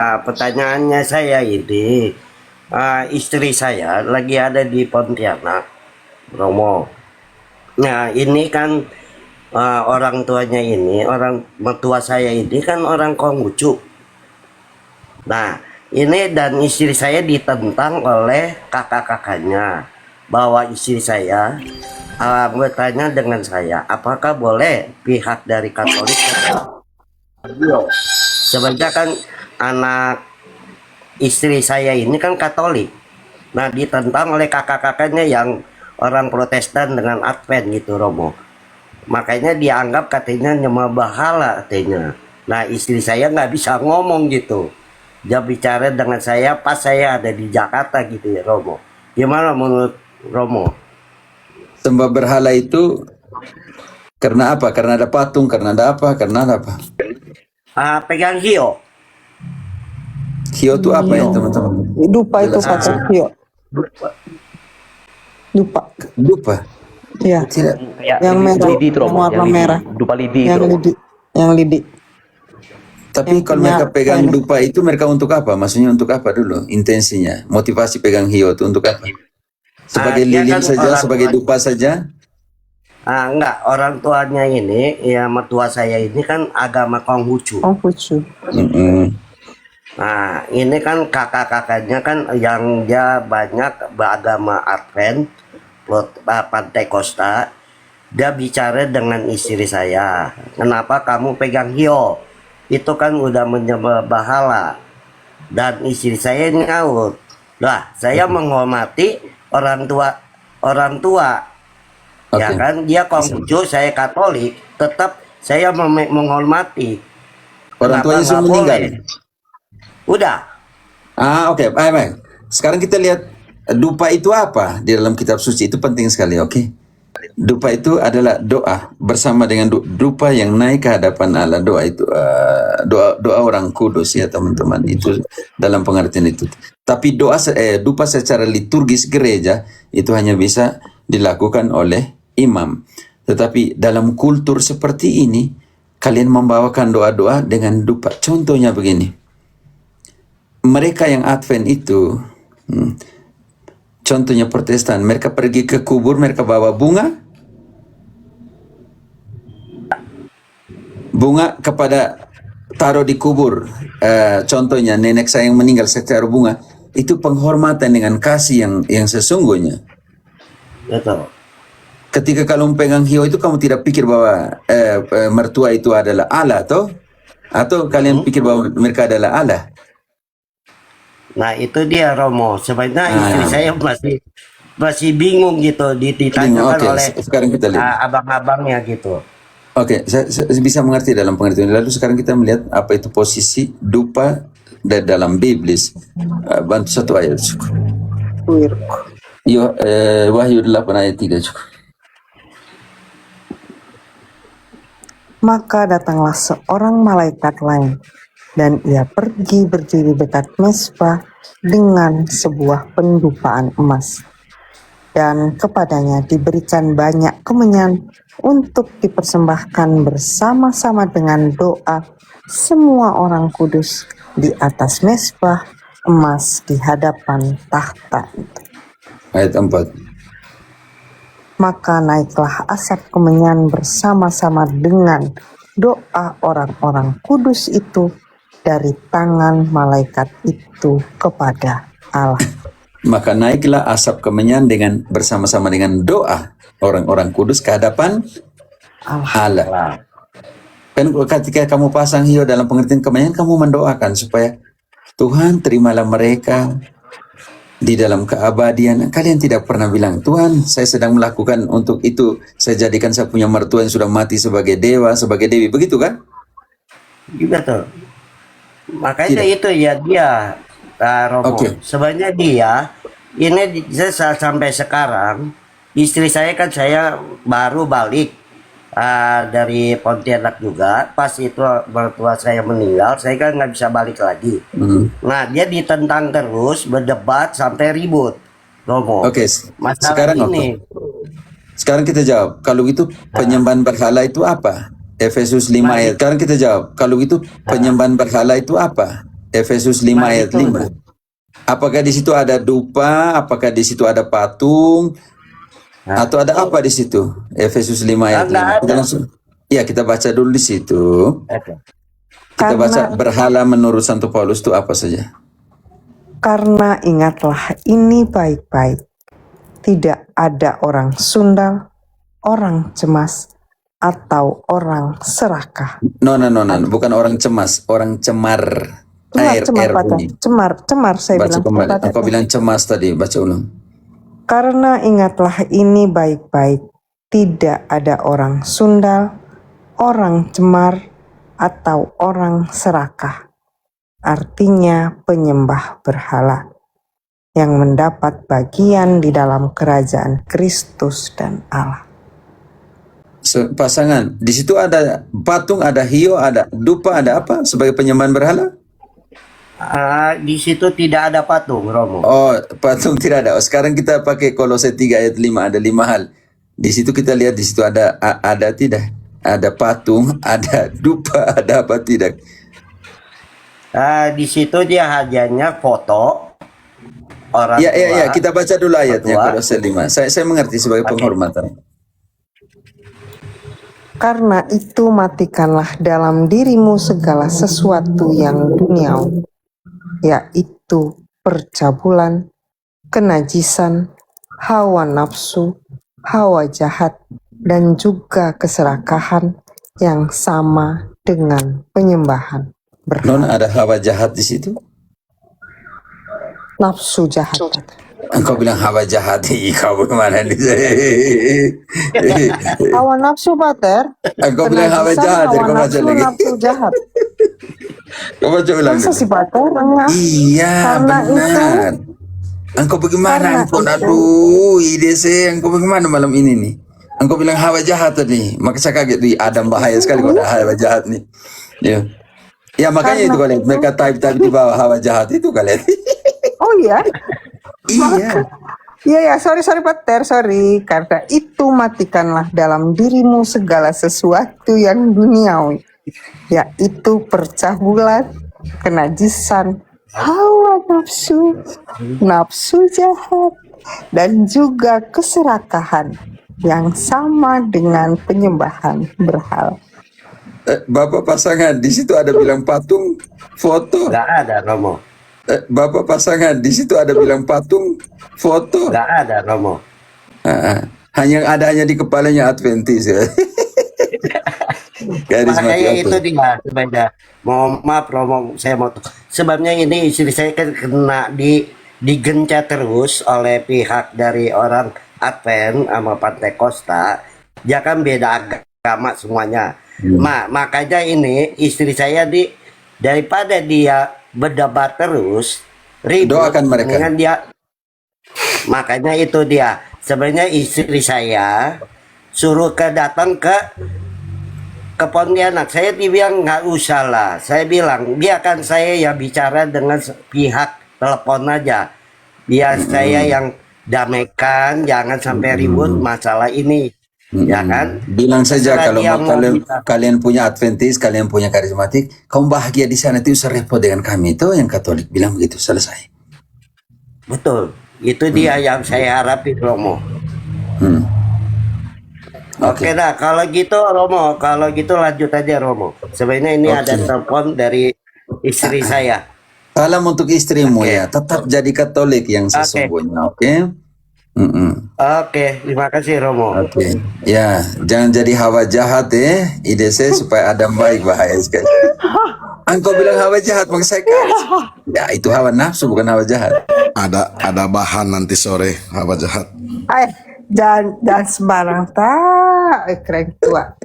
Pertanyaannya saya ini, istri saya lagi ada di Pontianak, Romo. Nah, ini kan orang tuanya ini, orang mertua saya ini kan orang Konghucu. Nah, ini dan istri saya ditentang oleh kakak-kakaknya bahwa istri saya bertanya dengan saya, apakah boleh pihak dari Katolik sebenarnya kan anak istri saya ini kan Katolik. Nah, ditentang oleh kakak-kakaknya yang orang Protestan dengan Advent gitu, Romo. Makanya dianggap katanya nyembah bahala katanya. Nah, istri saya nggak bisa ngomong gitu. Dia bicara dengan saya pas saya ada di Jakarta gitu ya, Romo. Gimana menurut Romo? Sembah berhala itu karena apa? Karena ada patung, karena ada apa? Karena ada apa? Pegang hio. Hio itu apa ya teman-teman? Dupa itu Jelaskan. pacar Hio. Dupa. Dupa. Ya, Tidak. yang merah, lidi itu, yang Romo. warna Yang lidi. merah. Dupa lidi itu, Yang Romo. lidi, yang lidi. Tapi Yang kalau punya mereka pegang ini. dupa itu mereka untuk apa? Maksudnya untuk apa dulu? Intensinya, motivasi pegang hio itu untuk apa? Sebagai Dia lilin kan saja, orang sebagai tua. dupa saja? Enggak, orang tuanya ini, ya mertua saya ini kan agama Konghucu. Konghucu. Mm-mm. Nah, ini kan kakak-kakaknya kan yang dia banyak beragama Advent, Pantekosta. Dia bicara dengan istri saya, kenapa kamu pegang hio? Itu kan udah menyembah bahala. Dan istri saya nyaut, lah saya menghormati orang tua. Ya Oke. kan, dia Konghucu, saya Katolik, tetap saya menghormati. Orang Kenapa tuanya nggak sudah meninggal. boleh? Udah. Oke. Baik. Sekarang kita lihat dupa itu apa di dalam kitab suci. Itu penting sekali, oke? Dupa itu adalah doa bersama dengan dupa yang naik ke hadapan Allah. Doa itu doa orang kudus ya teman-teman. Itu dalam pengertian itu. Tapi dupa secara liturgis gereja itu hanya bisa dilakukan oleh imam. Tetapi dalam kultur seperti ini kalian membawakan doa-doa dengan dupa. Contohnya begini. Mereka yang Advent itu contohnya Protestan, mereka pergi ke kubur, mereka bawa bunga kepada taruh di kubur. Contohnya nenek saya yang meninggal, saya taruh bunga. Itu penghormatan dengan kasih yang sesungguhnya. Betul. Ketika kamu pegang hio itu kamu tidak pikir bahwa mertua itu adalah Allah atau kalian pikir bahwa mereka adalah Allah. Nah, itu dia Romo. Sebenarnya istri saya masih bingung gitu ditanyakan Oke, oleh sekarang kita lihat. abang-abangnya gitu. Oke, saya bisa mengerti dalam pengertian. Lalu sekarang kita melihat apa itu posisi dupa dalam Biblis. Bantu satu ayat. Wahyu 8 ayat 3 cukup. Maka datanglah seorang malaikat lain, dan ia pergi berdiri dekat mezbah dengan sebuah pendupaan emas. Dan kepadanya diberikan banyak kemenyan untuk dipersembahkan bersama-sama dengan doa semua orang kudus di atas mezbah emas di hadapan tahta itu. Ayat 4. Maka naiklah asap kemenyan bersama-sama dengan doa orang-orang kudus itu dari tangan malaikat itu kepada Allah. Maka naiklah asap kemenyan bersama-sama dengan doa orang-orang kudus ke hadapan Allah. Kan ketika kamu pasang hio dalam pengertian kemenyan, kamu mendoakan supaya Tuhan terimalah mereka di dalam keabadian. Kalian tidak pernah bilang, Tuhan saya sedang melakukan untuk itu, saya jadikan saya punya mertua yang sudah mati sebagai dewa, sebagai dewi, begitu kan? Betul. Makanya Tidak. itu ya dia Romo. Sebenarnya dia ini saya sampai sekarang istri saya kan saya baru balik dari Pontianak juga. Pas itu mertua saya meninggal, saya kan nggak bisa balik lagi. Nah, dia ditentang terus, berdebat sampai ribut, Romo. Oke, Masalah ini. Sekarang kita jawab, kalau itu penyembahan berhala itu apa? Efesus 5 ayat. Sekarang kita jawab, kalau itu penyembahan berhala itu apa? Efesus 5 Nah, ayat itu. 5. Apakah di situ ada dupa? Apakah di situ ada patung? Nah, Atau ada apa di situ? Efesus 5 ayat enggak 5. Kita ada. langsung. Ya, kita baca dulu di situ. Oke. Kita baca Karena berhala menurut Santo Paulus itu apa saja. Karena ingatlah ini baik-baik, tidak ada orang sundal, orang cemas, atau orang serakah. No, bukan orang cemas, orang cemar. Cemar, R Pater. bunyi. Cemar, saya Baca bilang. kembali. Pater. Engkau bilang cemas tadi, baca ulang. Karena ingatlah ini baik-baik, tidak ada orang sundal, orang cemar, atau orang serakah. Artinya penyembah berhala yang mendapat bagian di dalam kerajaan Kristus dan Allah. Pasangan, di situ ada patung, ada hiu, ada dupa, ada apa sebagai penyembahan berhala? Di situ tidak ada patung, Romo. Oh, patung tidak ada. Oh, sekarang kita pakai Kolose 3 ayat 5, ada 5 hal. Di situ kita lihat di situ ada tidak? Ada patung, ada dupa, ada apa tidak? Di situ dia hanya foto orang tua. Ya, kita baca dulu ayatnya Tua. Kolose 5. Saya mengerti sebagai Oke. penghormatan. Karena itu matikanlah dalam dirimu segala sesuatu yang duniawi, yaitu percabulan, kenajisan, hawa nafsu, hawa jahat, dan juga keserakahan yang sama dengan penyembahan berhala. Nona, ada hawa jahat di situ? Nafsu jahat. Engkau bilang hawa jahat, kau bagaimana nih? Hawa nafsu, Pater. Engkau bilang hawa Kenajisan, jahat, hawa kau baca nafsu, lagi. nafsu jahat. Kau baca ulang. Masa sih, Pater? Enggak. Iya, Karena benar. Engkau bagaimana? Karena Engkau itu- aduh, ide saya, engkau bagaimana malam ini nih? Engkau bilang hawa jahat tadi. Maka saya kaget, wih, Adam bahaya sekali kalau ada hawa jahat nih. Ya. Ya makanya Karena itu kalian, mereka type di bawah hawa jahat itu kalian. Oh iya? Iya. Iya, sorry Pater, sorry. Karena itu matikanlah dalam dirimu segala sesuatu yang duniawi, yaitu percabulan, kenajisan, hawa nafsu, nafsu jahat, dan juga keserakahan yang sama dengan penyembahan berhala. Bapak pasangan, di situ ada bilang patung, foto. Nggak ada, Romo. Bapak pasangan, di situ ada bilang patung, foto. Nggak ada, Romo. Hanya di kepalanya Adventis ya. Makanya itu Karismatik. dia sebenarnya. Maaf, Romo, saya mau. Sebabnya ini istri saya kan kena digencet terus oleh pihak dari orang Advent sama Pantai Costa. Dia kan beda agama semuanya. Makanya ini istri saya daripada dia berdebat terus ribut Doakan mereka. dengan dia. Makanya itu dia. Sebenarnya istri saya suruh datang ke Pontianak. Saya dibilang nggak usah lah. Saya bilang biarkan saya ya bicara dengan pihak telepon aja. Biar saya yang damaikan, jangan sampai ribut masalah ini. Ya kan? Bilang saja Terserah kalau dia mau bisa. kalian punya Adventis, kalian punya karismatik, kamu bahagia di sana, itu usah repot dengan kami. Itu yang Katolik bilang begitu, selesai. Betul. Itu dia yang saya harapin, Romo. Oke dah, kalau gitu Romo, kalau gitu lanjut aja Romo. Sebenarnya ini ada telepon dari istri saya. Salam untuk istrimu ya, tetap jadi Katolik yang sesungguhnya, oke? Oke, terima kasih Romo. Oke. Ya, jangan jadi hawa jahat ya. Ide saya supaya Adam baik, bahaya sekali. Engkau bilang hawa jahat, maka saya kasih. Ya, itu hawa nafsu bukan hawa jahat. Ada bahan nanti sore hawa jahat. Jangan sembarang tak, keren tua.